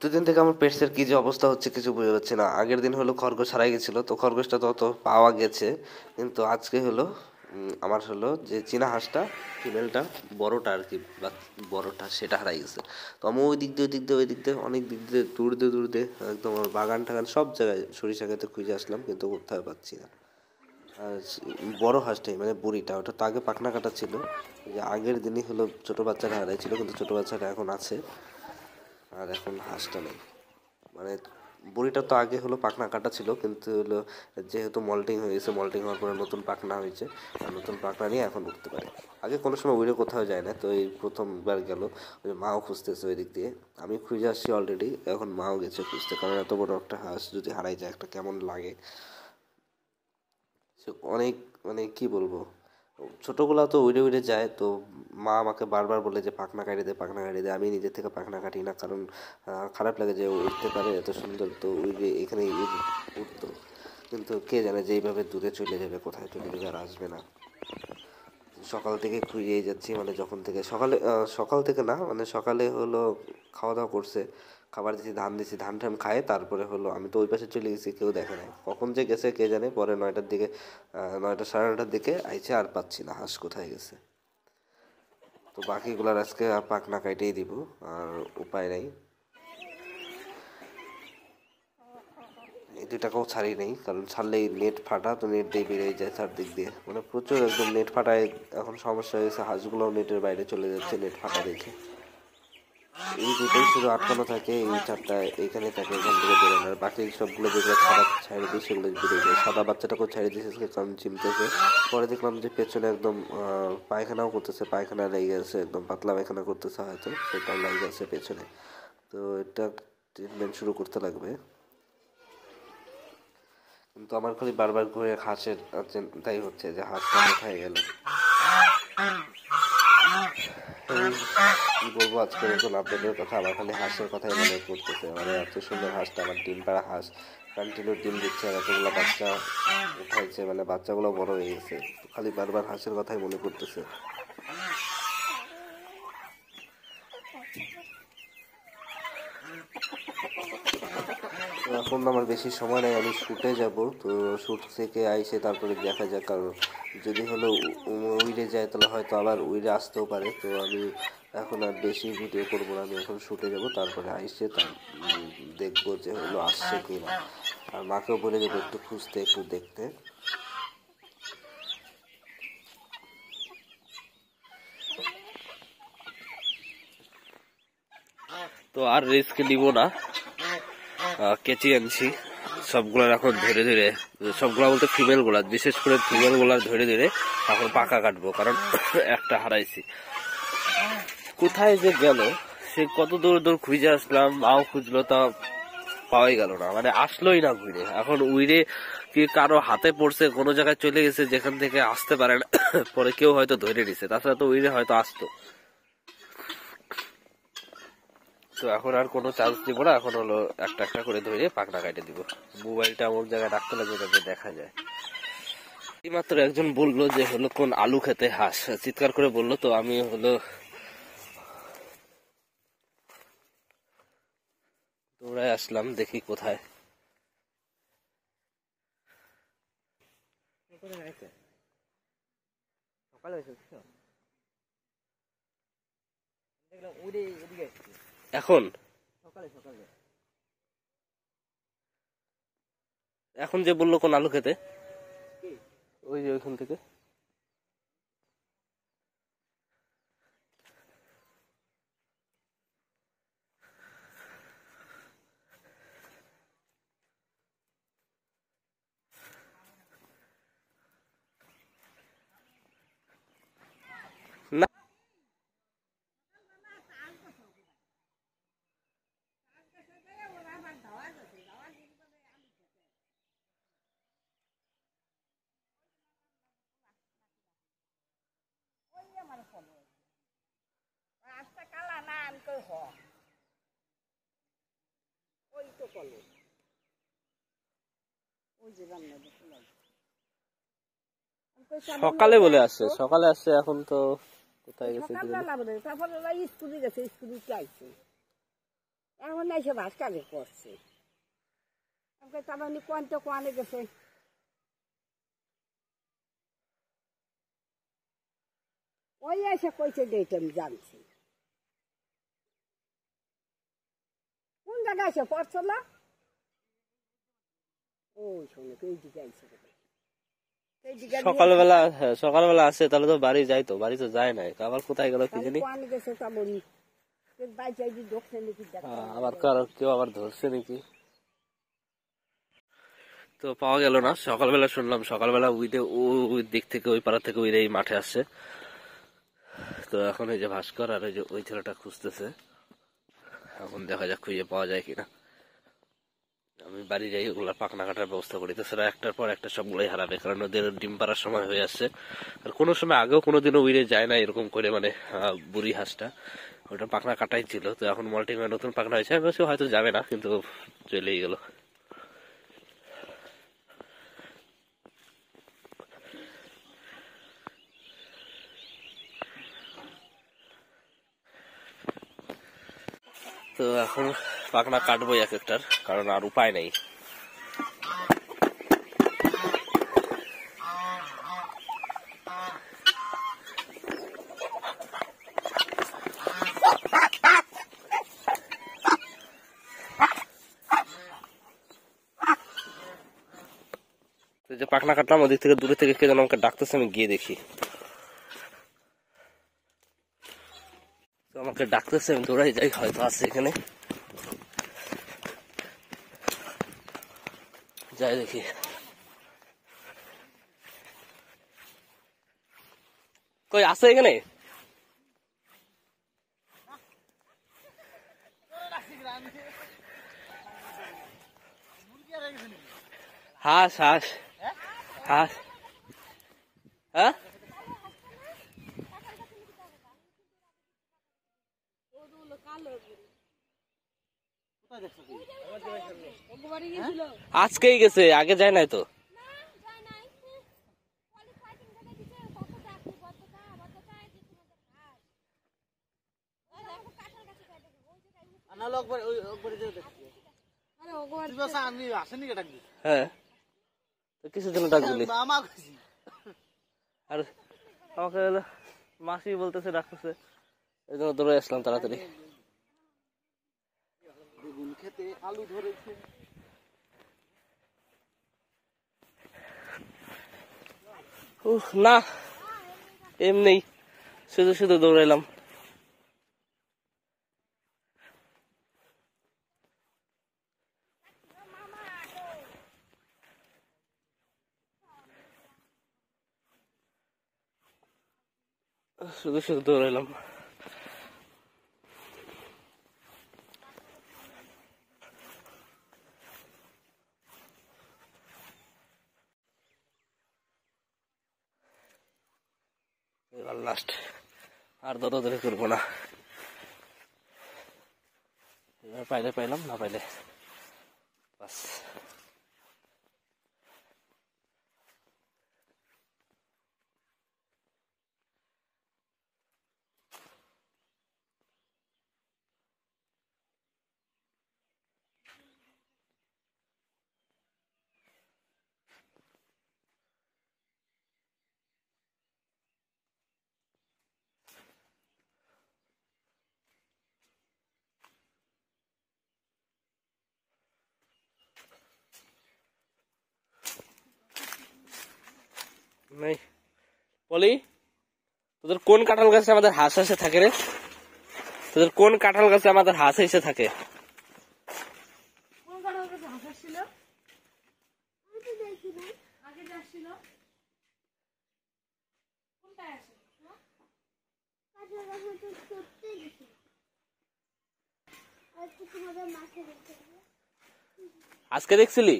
দুদিন থেকে আমার পেটসের কি যে অবস্থা হচ্ছে কিছু বুঝতে পারছি না। আগের দিন হলো খরগোশ হারাই গেছিল, তো খরগোশটা তো পাওয়া গেছে, কিন্তু আজকে হলো আমার হলো যে চীনা হাঁসটা, ফিমেলটা, বড়টা আর কি, বড়টা সেটা হারাই গেছে। তো আমি ওই দিক দিয়ে অনেক দিক দিয়ে দূরতে একদম আমার বাগান টাগান সব জায়গায় সরিষা খেতে খুঁজে আসলাম, কিন্তু কোথাও পাচ্ছি না। আর বড় হাঁসটাই মানে বুড়িটা, ওটা তো আগে পাখনা কাটা ছিল। ওই যে আগের দিনই হলো ছোট বাচ্চাটা হারাইছিল, কিন্তু ছোট বাচ্চাটা এখন আছে, আর এখন হাঁসটা নেই। মানে বুড়িটা তো আগে হলো পাখনা কাটা ছিল, কিন্তু হলো যেহেতু মল্টিং হয়ে গেছে, মল্টিং হওয়ার পরে নতুন পাখনা হয়েছে, আর নতুন পাখনা নিয়ে এখন উঠতে পারে। আগে কোনো সময় উড়ে কোথাও যায় না, তো এই প্রথমবার গেল। ওই মাও খুঁজতেছে ওই দিক দিয়ে, আমি খুঁজে আসছি অলরেডি, এখন মাও গেছে খুঁজতে, কারণ এত বড় একটা হাঁস যদি হারাই যায় একটা কেমন লাগে। সে অনেক, মানে কি বলবো, ছোটগুলা তো উড়ে উড়ে যায়, তো মা আমাকে বারবার বলে যে পাখনা কাটি দে, পাখনা কাটি দে। আমি নিজে থেকে পাখনা কাটি না, কারণ খারাপ লাগে যে ও উঠতে পারে এত সুন্দর, তো উড়ে এখানে উঠতো, কিন্তু কে জানে যে এইভাবে দূরে চলে যাবে, কোথায় চলে যাবে আর আসবে না। সকাল থেকে খুঁজেই যাচ্ছি, মানে যখন থেকে সকালে, সকাল থেকে না, মানে সকালে হলো খাওয়া দাওয়া করছে, খাবার দিছি, ধান দিছি, ধান টান খায়, তারপরে হলো আমি তো ওই পাশে চলে গেছি, কেউ দেখে নাই কখন যে গেছে কে জানে। পরে 9টার দিকে, 9টা সাড়ে 9টার দিকে আইছে, আর পাচ্ছি না হাঁস কোথায় গেছে। তো বাকিগুলার আজকে পাখনা কাইটেই দিব, আর উপায় নাই। এই দুটাকেও ছাড়ি নেই, কারণ ছাড়লেই নেট ফাটা, তো নেট দিয়ে বেরিয়ে যায় চারদিক দিয়ে, মানে প্রচুর একদম নেট ফাটায়। এখন সমস্যা হয়েছে, হাঁসগুলোও নেটের বাইরে চলে যাচ্ছে নেট ফাটা দেখে। এই দুটোই শুধু আটকানো থাকে, এই চারটা এইখানে থাকে, এখান থেকে বেরোয় না। আর বাকি সবগুলো যেগুলো ছাড়া ছাড়ে দিই সেগুলো বেরিয়ে যায়। সাদা বাচ্চাটাকেও ছেড়ে দিয়েছে, কারণ চিমতেছে। পরে দেখলাম যে পেছনে একদম পায়খানাও করতেছে, পায়খানা লেগে গেছে, একদম পাতলা পায়খানা করতেছে হয়তো, সেটাও লেগে গেছে পেছনে। তো এটা ট্রিটমেন্ট শুরু করতে লাগবে। কিন্তু আমার খালি বারবার করে হাঁসের চিন্তাই হচ্ছে যে হাঁসটা কোথায় গেল। এই কি বলবো, আজকে নতুন আপডেটের কথা, আমার খালি হাঁসের কথাই মনে পড়তেছে। মানে এত সুন্দর হাঁসটা, আমার ডিম পাড়া হাঁস, কন্টিনিউ ডিম দিচ্ছে, আর এতগুলো বাচ্চা উঠাইছে, মানে বাচ্চাগুলো বড় হয়ে গেছে, তো খালি বারবার হাঁসের কথাই মনে পড়তেছে। তো এখন আমার বেশি সময় নেই, আমি শুটে যাব। তো শুট থেকে আইসে তারপরে দেখা যাক, কারণ যদি হলো উইরে যায় তাহলে হয়তো আবার উইরে আসতেও পারে। তো আমি এখন আর বেশি ভিডিও করবো না, আমি এখন শুটে যাব, তারপরে আইসে দেখবো যে হলো আসছে কি না। আর মাকেও বলে দেবো একটু খুঁজতে, একটু দেখতে। তো আর রিস্ক নিব না, কেচি আনছি সবগুলার এখন ধীরে ধীরে, সবগুলা বলতে ফিমেল গুলা, বিশেষ করে ফিমেল গুলা ধীরে ধীরে এখন পাকা কাটবো, কারণ একটা হারাইছি। কোথায় যে গেল, সে কত দূর দূর খুঁজে আসলাম, মাও খুঁজলো, তা পাওয়াই গেল না, মানে আসলোই না ঘুরে। এখন উইরে কি কারো হাতে পড়ছে, কোনো জায়গায় চলে গেছে যেখান থেকে আসতে পারে না, পরে কেউ হয়তো ধরে নিছে, তাছাড়া তো উইরে হয়তো আসতো। তো এখন আর কোনো চান্স দিব না, এখন হলো একটা একটা করে ধরে পাকনা কাটে দিব। মোবাইলটা এমন জায়গায় রাখতে লাগবে যাতে দেখা যায়। এইমাত্র একজন বললো যে হলো কোন আলু খেতে হাঁস, চিৎকার করে বললো, তো আমি হলো দৌড়ায় আসলাম, দেখি কোথায়। এখন এখন যে বললো কোন আলু খেতে, ওই যে ওইখান থেকে। না, সকালে বলে আসছে, সকালে আসছে, এখন তো কোথায় গেছে। এখন এসে ভাত কাজে করছে আমাকে তার মানে কোয়ান্তে কোয়ানে গেছে ওই এসে কইছে ডেট আমি জানছি কোন জায়গায় এসে পড়ছো না ওই শোনে এই দিকে আইসে সকালবেলা সকালবেলা আসে তাহলে তো বাড়ি যাই তো বাড়ি তো যায় নাই আবার কোথায় গেল কি জানি কোয়ানে গেছে তা বলি বাই চাই দি দোকছে নাকি আবার কারো কেউ আবার ধরছে নাকি তো পাওয়া গেল না সকালবেলা শুনলাম সকালবেলা উইডে ওই দিক থেকে ওই পাড়া থেকে উইডে এই মাঠে আসছে তো এখন এই যে ভাস্কর আর ওই যে ওই ছেলেটা খুঁজতেছে এখন দেখা যাক খুঁজে পাওয়া যায় কিনা আমি বাড়ি যাই ওগুলা পাখনা কাটার ব্যবস্থা করি তাছাড়া একটার পর একটা সবগুলোই হারাবে কারণ ওদের ডিম পাড়ার সময় হয়ে আসছে আর কোনো সময় আগেও কোনোদিনও উইড়ে যায় না এরকম করে মানে বুড়ি হাঁসটা ওটা পাখনা কাটাই ছিল তো এখন মল্টিং নতুন পাখনা হয়েছে আমি বলছি হয়তো যাবে না কিন্তু চলেই গেল তো এখন পাখনা কাটবো এক একটার কারণ আর উপায় নেই যে পাখনা কাটলাম ওদিক থেকে দূরে থেকে কে যেন আমাকে ডাকতেছে আমি গিয়ে দেখি তো আমাকে ডাকতেছে আমি দৌড়াই যাই হয়তো আছে এখানে যাই দেখি কই আছে এখানে হাঁস হাঁস হাঁস হ্যাঁ আজকেই গেছে আগে যায় নাই তো হ্যাঁ কিসের জন্য ডাক দিলি আর আমাকে মাসি বলতেছে ডাকতেছে এই জন্য দৌড়ে আসলাম তাড়াতাড়ি খেতে আলু ধরেছে না এমনি শুধু শুধু দৌড়াইলাম শুধু শুধু দৌড়াইলাম এবার লাস্ট আর দৌড়াদৌড়ি করবো না এবার পাইলে পাইলাম না পাইলে বাস নাই বলি তোদের কোন কাঁঠাল গাছে আমাদের হাঁস এসে থাকে রে তোদের কোন কাঁঠাল গাছে আমাদের হাঁস এসে থাকে আজকে দেখছিলি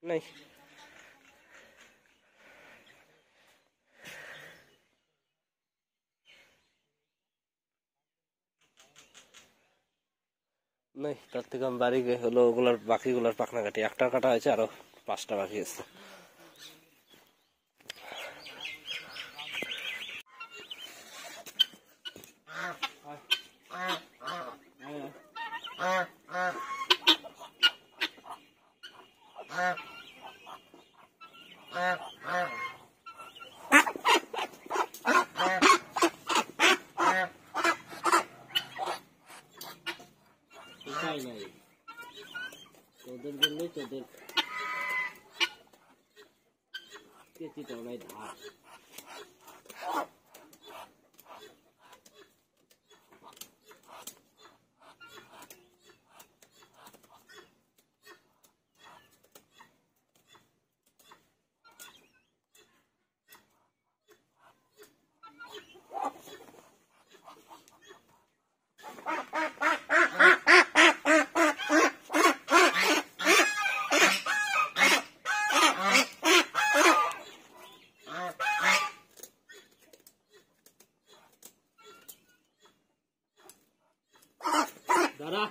নাই নাই, তার থেকে আমি বাড়ি গিয়ে হলো ওগুলার বাকিগুলার পাখনা কাটি। একটা কাটা হয়েছে, আরো 5টা বাকি আছে। উপায় নাই, তোদের জন্যই তোদের কেচিটাও নাই ধার। দাঁড়া,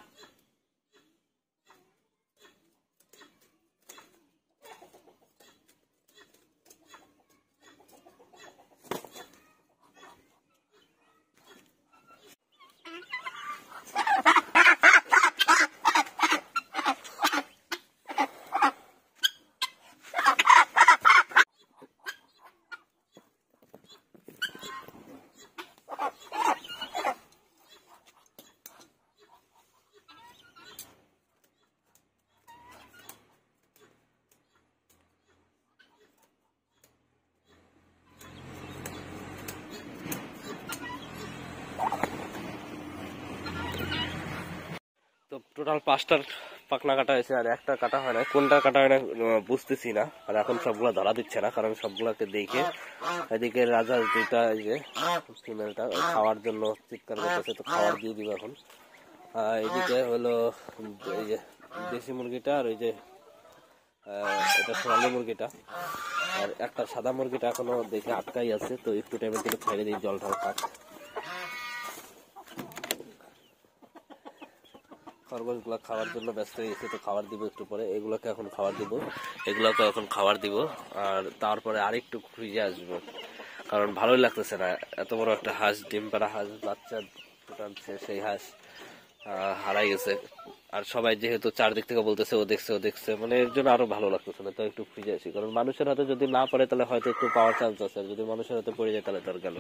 তো টোটাল 5টার পাখনা কাটা হয়েছে, আর একটা কাটা হয় না। কোনটা কাটা হয় না বুঝতেছি না, আর এখন সবগুলা ধরা দিচ্ছে না, কারণ সবগুলাকে দেখে এদিকে রাজা যেটা, এই যে ফিমেলটা খাওয়ার জন্য চিৎকার করতেছে, তো খাবার দিয়ে দিব এখন। এদিকে হলো এই যে দেশি মুরগিটা, আর ওই যে এটা সোনালী মুরগিটা, আর একটা সাদা মুরগিটা এখনো দেখে আটকাই আছে, তো একটু টাইমের জন্য ছেড়ে দিই, জল ঢাল খাক। খরগোশ গুলা খাওয়ার জন্য ব্যস্ত হয়ে গেছে, তো খাবার দিব একটু পরে। এগুলোকে এখন খাবার দিব, এগুলোকে এখন খাবার দিব, আর তারপরে আরেকটু খুঁজে আসবো, কারণ ভালোই লাগতেছে না। এত বড় একটা হাঁস, ডিম পাড়া হাঁস, বাচ্চা ফুটাচ্ছে, সেই হাঁস হারাই গেছে। আর সবাই যেহেতু চারদিক থেকে বলতেছে ও দেখছে ও দেখছে, মানে এর জন্য আরো ভালো লাগতেছে না। তো একটু খুঁজে আসি, কারণ মানুষের হাতে যদি না পড়ে তাহলে হয়তো একটু পাওয়ার চান্স আছে, আর যদি মানুষের হাতে পড়ে যায় তাহলে তার গেল।